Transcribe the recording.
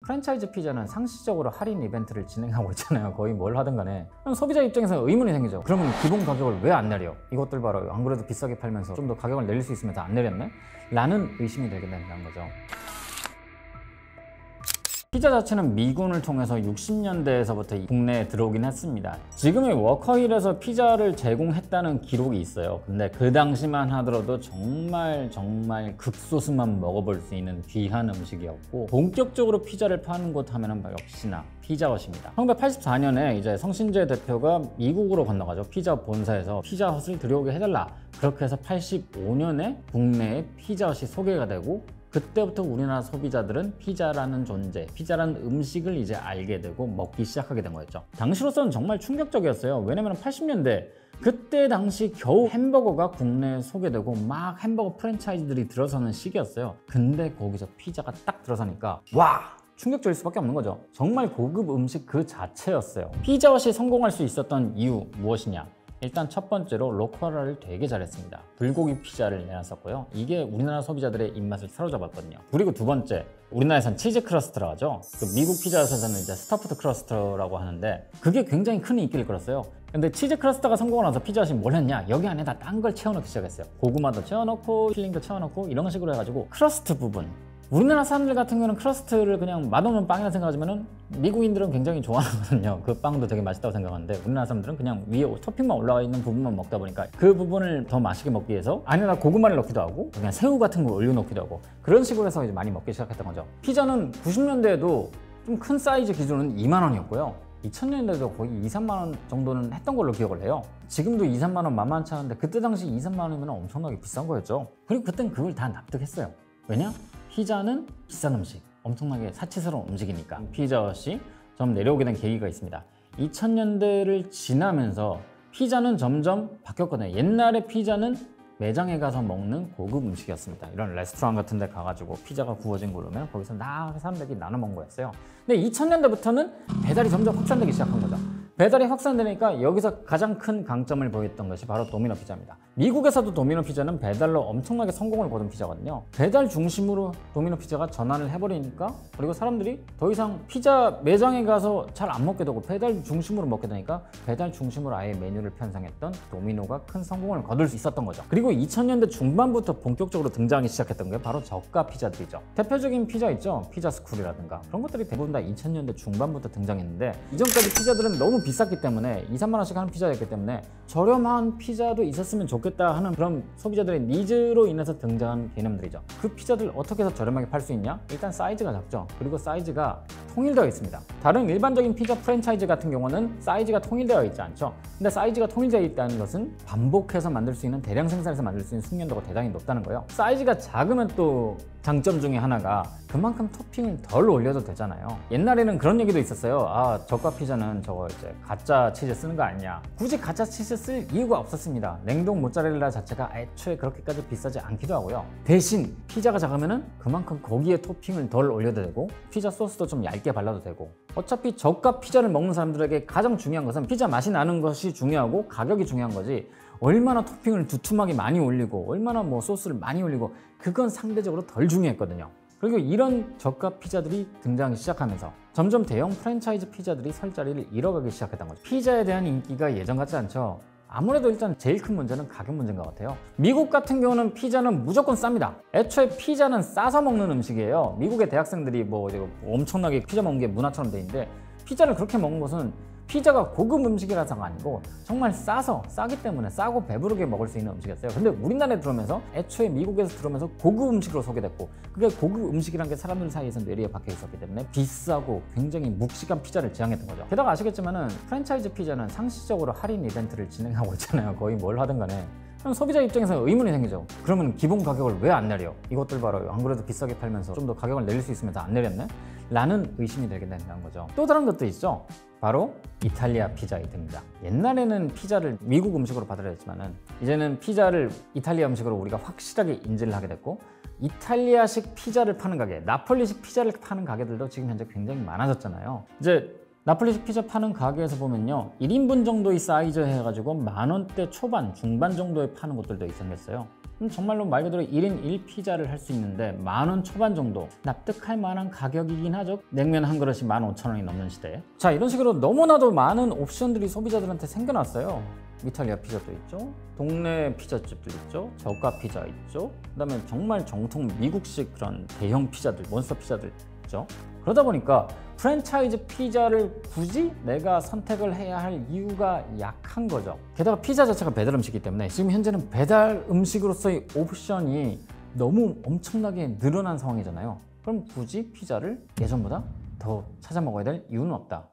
프랜차이즈 피자는 상시적으로 할인 이벤트를 진행하고 있잖아요. 거의 뭘 하든 간에. 그럼 소비자 입장에서 의문이 생기죠. 그러면 기본 가격을 왜 안 내려? 이것들 봐라. 안 그래도 비싸게 팔면서 좀 더 가격을 내릴 수 있으면서 안 내렸네? 라는 의심이 들게 된다는 거죠. 피자 자체는 미군을 통해서 60년대에서부터 국내에 들어오긴 했습니다. 지금의 워커힐에서 피자를 제공했다는 기록이 있어요. 근데 그 당시만 하더라도 정말 극소수만 먹어볼 수 있는 귀한 음식이었고, 본격적으로 피자를 파는 곳 하면은 역시나 피자헛입니다. 1984년에 이제 성신재 대표가 미국으로 건너가죠. 피자 본사에서 피자헛을 들여오게 해달라. 그렇게 해서 85년에 국내에 피자헛이 소개가 되고, 그때부터 우리나라 소비자들은 피자라는 존재, 피자라는 음식을 이제 알게 되고 먹기 시작하게 된 거였죠. 당시로서는 정말 충격적이었어요. 왜냐면 80년대 그때 당시 겨우 햄버거가 국내에 소개되고 막 햄버거 프랜차이즈들이 들어서는 시기였어요. 근데 거기서 피자가 딱 들어서니까 와! 충격적일 수밖에 없는 거죠. 정말 고급 음식 그 자체였어요. 피자헛이 성공할 수 있었던 이유 무엇이냐? 일단 첫 번째로 로컬화를 되게 잘했습니다. 불고기 피자를 내놨었고요. 이게 우리나라 소비자들의 입맛을 사로잡았거든요. 그리고 두 번째, 우리나라에선 치즈 크러스트라고 하죠. 그 미국 피자에서는 이제 스타프드 크러스트라고 하는데 그게 굉장히 큰 인기를 끌었어요. 근데 치즈 크러스트가 성공을 하면서 피자헛이 뭘 했냐? 여기 안에다 딴 걸 채워넣기 시작했어요. 고구마도 채워넣고 필링도 채워넣고 이런 식으로 해가지고 크러스트 부분, 우리나라 사람들 같은 경우는 크러스트를 그냥 맛없는 빵이라 생각하지만은 미국인들은 굉장히 좋아하거든요. 그 빵도 되게 맛있다고 생각하는데 우리나라 사람들은 그냥 위에 토핑만 올라와 있는 부분만 먹다 보니까 그 부분을 더 맛있게 먹기 위해서 안에다 고구마를 넣기도 하고 그냥 새우 같은 걸 올려놓기도 하고 그런 식으로 해서 이제 많이 먹기 시작했던 거죠. 피자는 90년대에도 좀 큰 사이즈 기준은 2만 원이었고요. 2000년대도 거의 2, 3만 원 정도는 했던 걸로 기억을 해요. 지금도 2, 3만 원 만만치 않은데 그때 당시 2, 3만 원이면 엄청나게 비싼 거였죠. 그리고 그땐 그걸 다 납득했어요. 왜냐? 피자는 비싼 음식, 엄청나게 사치스러운 음식이니까. 피자헛이 좀 내려오게 된 계기가 있습니다. 2000년대를 지나면서 피자는 점점 바뀌었거든요. 옛날에 피자는 매장에 가서 먹는 고급 음식이었습니다. 이런 레스토랑 같은 데 가가지고 피자가 구워진 걸 오면 거기서 사람들이 나눠 먹은 거였어요. 근데 2000년대부터는 배달이 점점 확산되기 시작한 거죠. 배달이 확산되니까 여기서 가장 큰 강점을 보였던 것이 바로 도미노 피자입니다. 미국에서도 도미노 피자는 배달로 엄청나게 성공을 거둔 피자거든요. 배달 중심으로 도미노 피자가 전환을 해버리니까, 그리고 사람들이 더 이상 피자 매장에 가서 잘 안 먹게 되고 배달 중심으로 먹게 되니까 배달 중심으로 아예 메뉴를 편성했던 도미노가 큰 성공을 거둘 수 있었던 거죠. 그리고 2000년대 중반부터 본격적으로 등장하기 시작했던 게 바로 저가 피자들이죠. 대표적인 피자 있죠? 피자 스쿨이라든가 그런 것들이 대부분 다 2000년대 중반부터 등장했는데, 이전까지 피자들은 너무 비쌌기 때문에 2, 3만 원씩 하는 피자였기 때문에 저렴한 피자도 있었으면 좋겠다 하는 그런 소비자들의 니즈로 인해서 등장한 개념들이죠. 그 피자들 어떻게 해서 저렴하게 팔 수 있냐? 일단 사이즈가 작죠. 그리고 사이즈가 통일되어 있습니다. 다른 일반적인 피자 프랜차이즈 같은 경우는 사이즈가 통일되어 있지 않죠. 근데 사이즈가 통일되어 있다는 것은 반복해서 만들 수 있는, 대량 생산해서 만들 수 있는 숙련도가 대단히 높다는 거예요. 사이즈가 작으면 또 장점 중에 하나가 그만큼 토핑을 덜 올려도 되잖아요. 옛날에는 그런 얘기도 있었어요. 아, 저가 피자는 저거 이제 가짜 치즈 쓰는 거 아니냐. 굳이 가짜 치즈 쓸 이유가 없었습니다. 냉동 모짜렐라 자체가 애초에 그렇게까지 비싸지 않기도 하고요. 대신 피자가 작으면은 그만큼 거기에 토핑을 덜 올려도 되고 피자 소스도 좀 얇게 발라도 되고, 어차피 저가 피자를 먹는 사람들에게 가장 중요한 것은 피자 맛이 나는 것이 중요하고 가격이 중요한 거지, 얼마나 토핑을 두툼하게 많이 올리고 얼마나 뭐 소스를 많이 올리고 그건 상대적으로 덜 중요했거든요. 그리고 이런 저가 피자들이 등장하기 시작하면서 점점 대형 프랜차이즈 피자들이 설 자리를 잃어가기 시작했던 거죠. 피자에 대한 인기가 예전 같지 않죠. 아무래도 일단 제일 큰 문제는 가격 문제인 것 같아요. 미국 같은 경우는 피자는 무조건 쌉니다. 애초에 피자는 싸서 먹는 음식이에요. 미국의 대학생들이 뭐 엄청나게 피자 먹는 게 문화처럼 돼 있는데, 피자를 그렇게 먹는 것은 피자가 고급 음식이라서가 아니고 정말 싸기 때문에 싸고 배부르게 먹을 수 있는 음식이었어요. 근데 우리나라에 들어오면서, 애초에 미국에서 들어오면서 고급 음식으로 소개됐고, 그게 고급 음식이란 게 사람들 사이에서 뇌리에 박혀 있었기 때문에 비싸고 굉장히 묵직한 피자를 지향했던 거죠. 게다가 아시겠지만은 프랜차이즈 피자는 상시적으로 할인 이벤트를 진행하고 있잖아요. 거의 뭘 하든 간에. 그럼 소비자 입장에서 의문이 생기죠. 그러면 기본 가격을 왜 안 내려? 이것들 봐라. 안 그래도 비싸게 팔면서 좀 더 가격을 내릴 수 있으면서 안 내렸네? 라는 의심이 들게 된다는 거죠. 또 다른 것도 있죠. 바로 이탈리아 피자입니다. 옛날에는 피자를 미국 음식으로 받아들였지만은 이제는 피자를 이탈리아 음식으로 우리가 확실하게 인지를 하게 됐고, 이탈리아식 피자를 파는 가게, 나폴리식 피자를 파는 가게들도 지금 현재 굉장히 많아졌잖아요. 이제 나폴리식 피자 파는 가게에서 보면요, 1인분 정도의 사이즈 해가지고 10,000원대 초반, 중반 정도에 파는 곳들도 생겼어요. 정말로 말 그대로 1인 1피자를 할 수 있는데 10,000원 초반 정도 납득할 만한 가격이긴 하죠. 냉면 한 그릇이 15,000원이 넘는 시대에. 자, 이런 식으로 너무나도 많은 옵션들이 소비자들한테 생겨났어요. 이탈리아 피자도 있죠, 동네 피자집도 있죠, 저가 피자 있죠, 그 다음에 정말 정통 미국식 그런 대형 피자들, 몬스터 피자들 있죠. 그러다 보니까 프랜차이즈 피자를 굳이 내가 선택을 해야 할 이유가 약한 거죠. 게다가 피자 자체가 배달 음식이기 때문에 지금 현재는 배달 음식으로서의 옵션이 너무 엄청나게 늘어난 상황이잖아요. 그럼 굳이 피자를 예전보다 더 찾아 먹어야 될 이유는 없다.